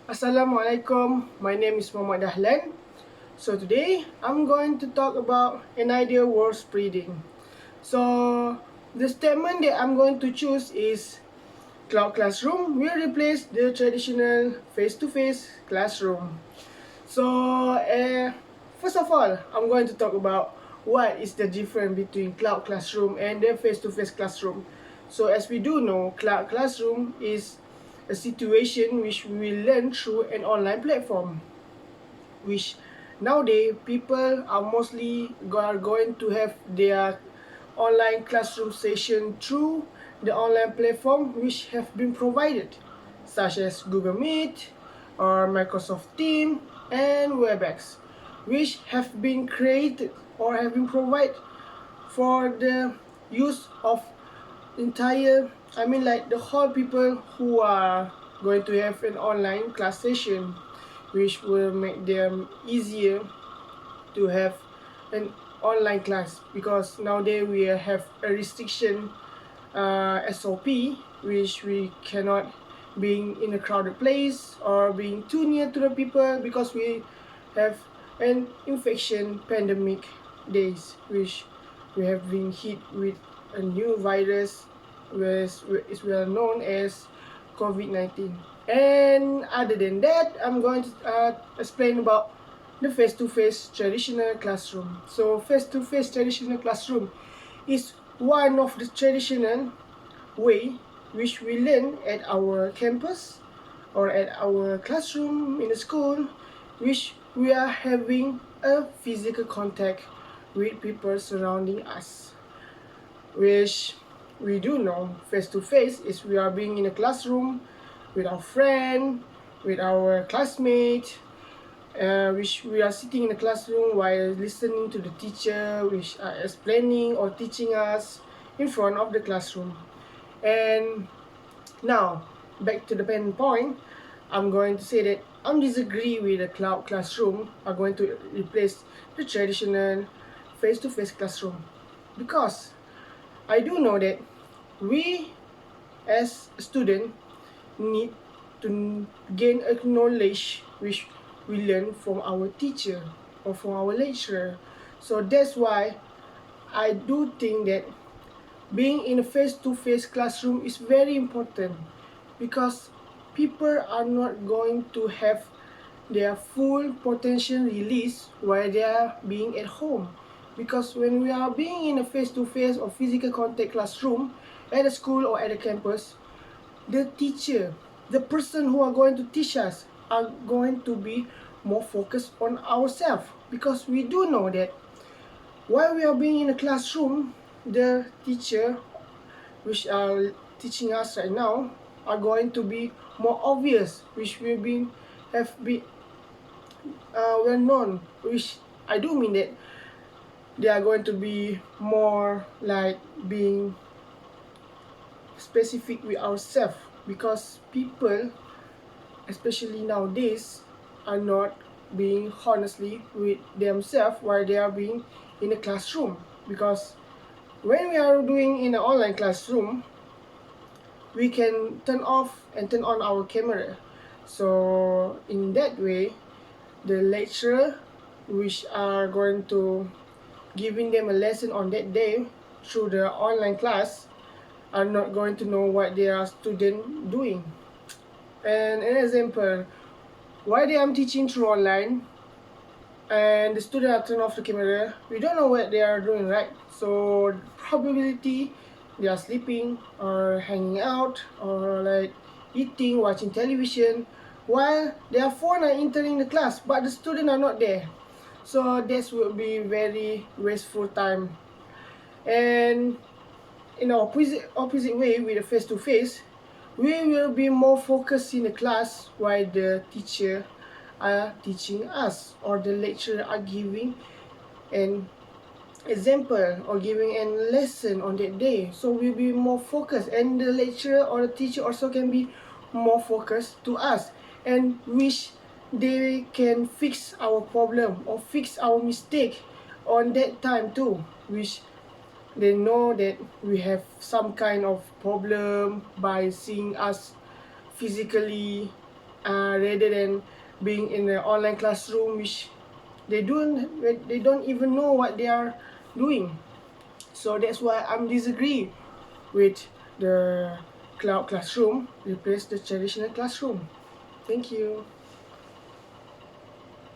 Assalamualaikum, my name is Muhammad Dahlan. So today I'm going to talk about an idea worth spreading. So the statement that I'm going to choose is cloud classroom will replace the traditional face-to-face classroom. So first of all, I'm going to talk about what is the difference between cloud classroom and the face-to-face classroom. So as we do know, cloud classroom is a situation which we will learn through an online platform, which nowadays people are mostly are going to have their online classroom session through the online platform which have been provided, such as Google Meet or Microsoft Teams and WebEx, which have been created or have been provided for the use of entire, I mean like the whole people who are going to have an online class session, which will make them easier to have an online class, because nowadays we have a restriction SOP, which we cannot being in a crowded place or being too near to the people, because we have an infection pandemic days, which we have been hit with a new virus, which is well known as COVID-19. And other than that, I'm going to explain about the face-to-face traditional classroom. So face-to-face traditional classroom is one of the traditional way which we learn at our campus or at our classroom in the school, which we are having a physical contact with people surrounding us, which we do know face to face is we are being in a classroom with our friend, with our classmate, which we are sitting in the classroom while listening to the teacher which are explaining or teaching us in front of the classroom. And now back to the main point, I'm going to say that I'm disagree with the cloud classroom are going to replace the traditional face-to-face classroom, because I do know that we as a student need to gain a knowledge which we learn from our teacher or from our lecturer. So that's why I do think that being in a face-to-face classroom is very important, because people are not going to have their full potential release while they are being at home. Because when we are being in a face-to-face or physical contact classroom at a school or at a campus, the teacher, the person who are going to teach us, are going to be more focused on ourselves, because we do know that while we are being in a classroom, the teacher which are teaching us right now are going to be more obvious, which will be have been well known, which I do mean that they are going to be more like being specific with ourselves, because people, especially nowadays, are not being honestly with themselves while they are being in a classroom. Because when we are doing in an online classroom, we can turn off and turn on our camera. So in that way, the lecturer which are going to giving them a lesson on that day through the online class are not going to know what their student doing. And an example, while they are teaching through online and the student are turn off the camera, we don't know what they are doing, right? So probability they are sleeping or hanging out or like eating, watching television, while their phone are entering the class but the student are not there. So this will be very wasteful time. And in the opposite way, with the face to face, we will be more focused in the class while the teacher are teaching us or the lecturer are giving an example or giving a lesson on that day. So we'll be more focused, and the lecturer or the teacher also can be more focused to us, and which they can fix our problem or fix our mistake on that time too, which they know that we have some kind of problem by seeing us physically, rather than being in an online classroom, which they don't even know what they are doing. So that's why I'm disagree with the cloud classroom replace the traditional classroom. Thank you.